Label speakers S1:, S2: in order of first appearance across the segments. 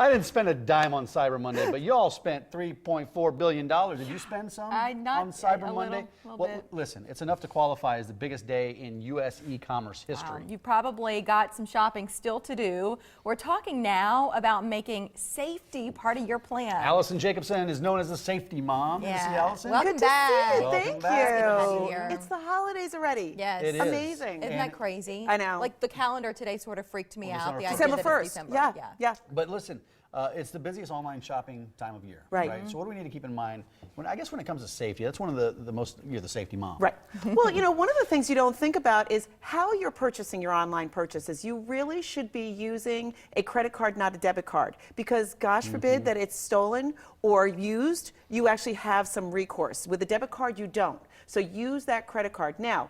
S1: I didn't spend a dime on Cyber Monday, but y'all spent $3.4 billion. Did you spend some on Cyber Monday?
S2: Little
S1: listen, it's enough to qualify as the biggest day in U.S. e-commerce history.
S2: You probably got some shopping still to do. We're talking now about making safety part of your plan.
S1: Alison Jacobson is known as the safety mom.
S2: Yeah.
S1: Good to see Alison.
S2: Welcome
S3: Good
S2: back.
S3: to see you.
S1: Welcome
S3: Thank
S1: back.
S3: you.
S2: Good to have you here.
S3: It's the holidays already.
S2: Yes.
S1: It is.
S3: Amazing.
S2: Isn't that crazy?
S3: I know.
S2: Like the calendar today sort of freaked me out. The idea
S3: December
S2: that
S3: 1st.
S2: it's December.
S3: Yeah.
S1: But listen, it's the busiest online shopping time of year.
S3: Right.
S1: So what do we need to keep in mind? I guess when it comes to safety, that's one of the most, you're the safety mom.
S3: Right. Well, you know, one of the things you don't think about is how you're purchasing your online purchases. You really should be using a credit card, not a debit card, because gosh forbid that it's stolen or used, you actually have some recourse. With a debit card, you don't. So use that credit card. Now,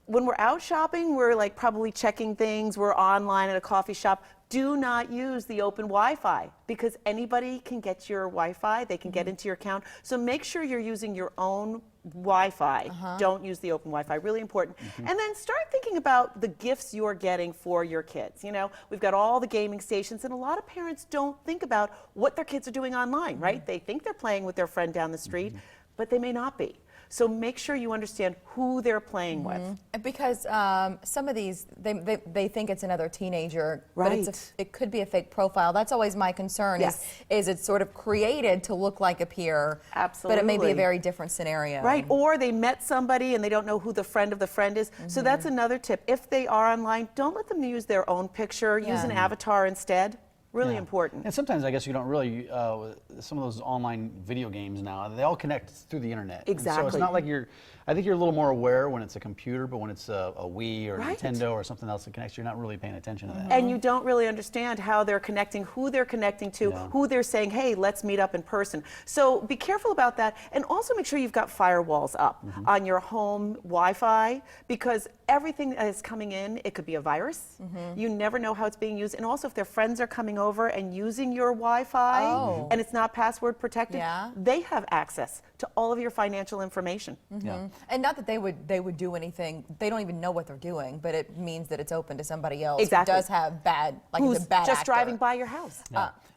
S3: when we're out shopping, we're like probably checking things, we're online at a coffee shop. Do not use the open Wi-Fi because anybody can get your Wi-Fi, they can get into your account. So make sure you're using your own Wi-Fi. Don't use the open Wi-Fi, really important. And then start thinking about the gifts you're getting for your kids. You know, we've got all the gaming stations and a lot of parents don't think about what their kids are doing online, right? They think they're playing with their friend down the street, but they may not be. So make sure you understand who they're playing with.
S2: Because some of these, they think it's another teenager,
S3: Right.
S2: but it could be a fake profile. That's always my concern.
S3: Yes.
S2: Is it's sort of created to look like a peer,
S3: Absolutely.
S2: but it may be a very different scenario.
S3: Right, or they met somebody and they don't know who the friend of the friend is. So that's another tip. If they are online, don't let them use their own picture. Use an avatar instead. Really important.
S1: And sometimes I guess you don't really, some of those online video games now, they all connect through the internet. And
S3: Exactly.
S1: so it's not like I think you're a little more aware when it's a computer, but when it's a Wii or a
S3: Right.
S1: Nintendo or something else that connects, you're not really paying attention to that.
S3: And you don't really understand how they're connecting, who they're connecting to, who they're saying, hey, let's meet up in person. So be careful about that. And also make sure you've got firewalls up on your home Wi-Fi because everything that is coming in, it could be a virus. You never know how it's being used. And also if their friends are coming over and using your Wi-Fi and it's not password protected, they have access to all of your financial information.
S2: And not that they would do anything. They don't even know what they're doing, but it means that it's open to somebody else
S3: Exactly.
S2: who does have bad, like
S3: Who's
S2: it's a bad
S3: just
S2: actor.
S3: driving by your house.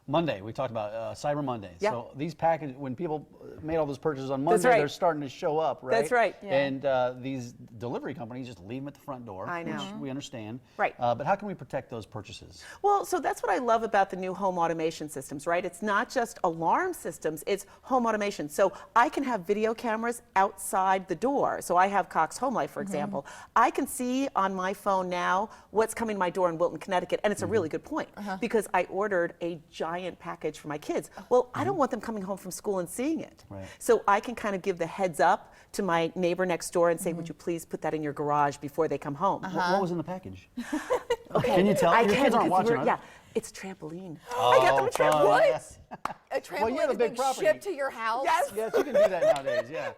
S1: Monday, we talked about Cyber Monday.
S3: Yeah.
S1: So these packages, when people made all those purchases on Monday,
S3: right.
S1: they're starting to show up, right?
S3: That's right.
S2: Yeah.
S1: And these delivery companies just leave them at the front door,
S3: I know.
S1: which we understand.
S3: Right.
S1: But how can we protect those purchases?
S3: Well, so that's what I love about the new home automation systems, right? It's not just alarm systems, it's home automation. So I can have video cameras outside the door. So I have Cox Home Life, for example. I can see on my phone now what's coming to my door in Wilton, Connecticut. And it's a really good point because I ordered a giant package for my kids. Well, I don't want them coming home from school and seeing it.
S1: Right.
S3: So I can kind of give the heads up to my neighbor next door and say, would you please put that in your garage before they come home?
S1: What was in the package?
S3: Okay.
S1: Can you tell?
S3: I
S1: Your
S3: can
S1: kids aren't
S3: because
S1: watching, right?
S3: yeah, it's trampoline.
S1: Oh,
S3: I got them a
S1: fun.
S3: trampoline.
S1: Yes.
S2: A trampoline
S1: Well, you have a
S2: is
S1: big
S2: being
S1: property.
S2: shipped to your house.
S3: Yes.
S1: Yes, you can do that nowadays, yeah.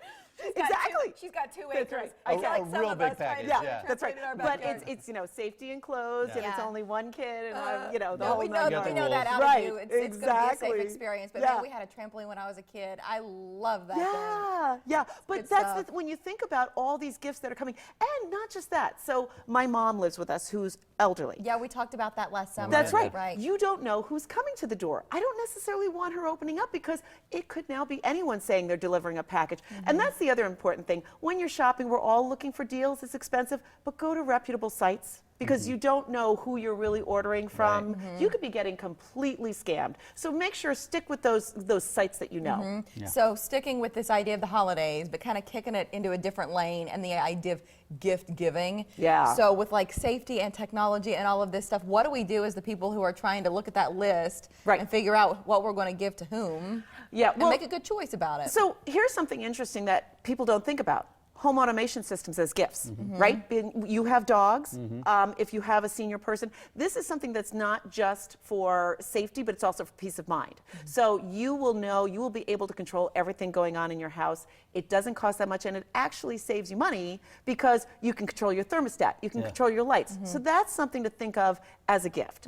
S3: Exactly.
S2: She's got 2
S3: That's
S2: acres.
S3: right.
S2: I
S1: A-
S2: feel
S1: a
S2: like some
S1: real
S2: of
S1: big
S2: us trying
S1: package,
S2: to
S3: Yeah,
S1: yeah.
S2: do
S3: that's right.
S2: trampoline in our
S3: But
S2: backyard.
S3: it's you know safety enclosed and it's
S2: Yeah.
S3: only one kid and you know the
S2: No,
S3: whole
S2: we
S3: nine
S2: know,
S1: got
S2: we
S1: the
S2: know that
S1: rules.
S2: out
S3: Right,
S2: of you. It's going to be a
S3: exactly.
S2: safe experience. But
S3: Yeah.
S2: man, we had a trampoline when I was a kid. I love that thing.
S3: Yeah. But
S2: Good
S3: that's
S2: stuff.
S3: when you think about all these gifts that are coming, and not just that. So my mom lives with us, who's elderly.
S2: Yeah, we talked about that last summer.
S3: That's right.
S2: Right.
S3: You don't know who's coming to the door. I don't necessarily want her opening up because it could now be anyone saying they're delivering a package. And that's the other important thing. When you're shopping, we're all looking for deals. It's expensive, but go to reputable sites because you don't know who you're really ordering from. You could be getting completely scammed. So make sure stick with those sites that you know.
S1: Yeah.
S2: So sticking with this idea of the holidays, but kind of kicking it into a different lane and the idea of gift giving.
S3: Yeah.
S2: So with like safety and technology and all of this stuff, what do we do as the people who are trying to look at that list
S3: Right.
S2: and figure out what we're going to give to whom?
S3: Yeah,
S2: And
S3: well-
S2: make a good choice about it.
S3: So here's something interesting that people don't think about. Home automation systems as gifts, right? You have dogs. If you have a senior person, this is something that's not just for safety, but it's also for peace of mind. So you will know, you will be able to control everything going on in your house. It doesn't cost that much, and it actually saves you money because you can control your thermostat, you can control your lights. So that's something to think of as a gift.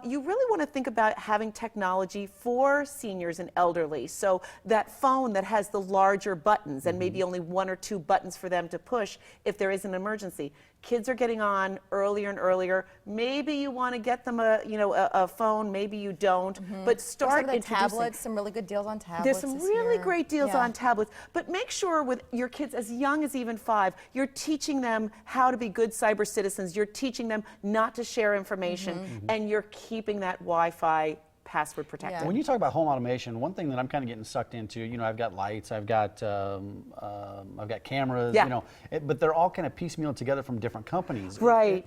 S3: You really want to think about having technology for seniors and elderly. So that phone that has the larger buttons and maybe only 1 or 2 buttons buttons for them to push if there is an emergency. Kids are getting on earlier and earlier. Maybe you want to get them a phone, maybe you don't, but start introducing.
S2: Tablets, some really good deals on tablets.
S3: There's some really great deals on tablets, but make sure with your kids as young as even 5, you're teaching them how to be good cyber citizens. You're teaching them not to share information, and you're keeping that Wi-Fi password protected.
S1: When you talk about home automation, one thing that I'm kind of getting sucked into, I've got lights, I've got cameras, but they're all kind of piecemealed together from different companies.
S3: Right.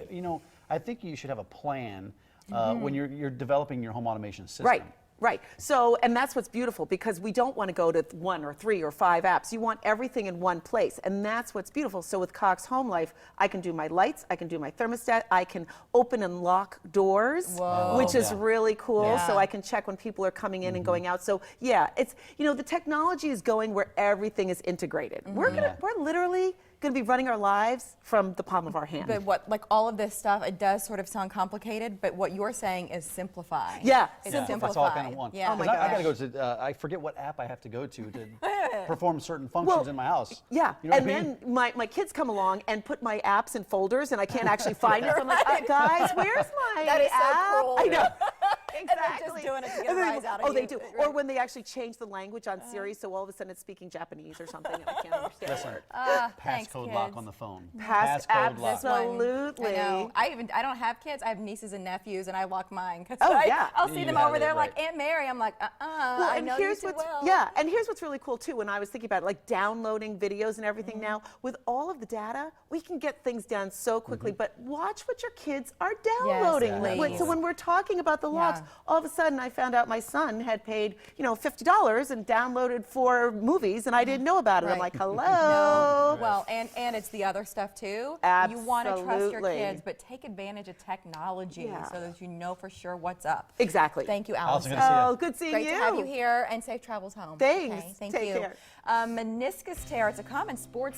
S1: I think you should have a plan when you're developing your home automation system.
S3: Right. Right. So, and that's what's beautiful, because we don't want to go to 1 or 3 or 5 apps. You want everything in one place, and that's what's beautiful. So with Cox Home Life, I can do my lights, I can do my thermostat, I can open and lock doors, which is really cool. So I can check when people are coming in and going out. So yeah, it's, the technology is going where everything is integrated. We're literally going to be running our lives from the palm of our hand.
S2: But like all of this stuff, it does sort of sound complicated, but what you're saying is simplify.
S3: Yeah,
S1: it's simplified. That's all kind of one.
S2: Yeah.
S3: Oh my gosh.
S1: I got to go to, I forget what app I have to go to perform certain functions in my house.
S3: Yeah,
S1: You know
S3: and
S1: what I mean?
S3: then my kids come along and put my apps in folders, and I can't actually find it. So I'm like, guys, where's my
S2: That is so
S3: app?
S2: cruel.
S3: I know.
S2: And they're just doing it to get a rise out of you.
S3: Oh, they do. Or when they actually change the language on Siri, so all of a sudden it's speaking Japanese or something, and I can't understand.
S1: Listen,
S2: Thanks,
S1: passcode
S2: kids.
S1: lock on the phone.
S3: Passcode
S1: lock.
S3: Absolutely.
S2: I know. I don't have kids. I have nieces and nephews, and I lock mine. I'll see them
S1: have
S2: over
S1: it,
S2: there
S1: right.
S2: like Aunt Mary. I'm like,
S3: Well,
S2: I
S3: and
S2: know
S3: here's
S2: you too
S3: what's
S2: well.
S3: and here's what's really cool too. When I was thinking about it, like downloading videos and everything now, with all of the data, we can get things done so quickly. But watch what your kids are downloading.
S2: please.
S3: So when we're talking about the locks, all of a sudden I found out my son had paid $50 and downloaded 4 movies, and I didn't know about it. I'm like, hello.
S2: No. Well, and it's the other stuff too. You want to trust your
S3: Absolutely.
S2: kids, but take advantage of technology so that you know for sure what's up.
S3: Exactly.
S2: Thank you,
S1: Allison,
S2: Allison.
S1: good to see you.
S3: Good seeing
S2: Great
S3: you.
S2: to have you here, and safe travels home.
S3: Thanks.
S2: Okay, thank
S3: Take
S2: you.
S3: care.
S2: Meniscus tear, it's a common sports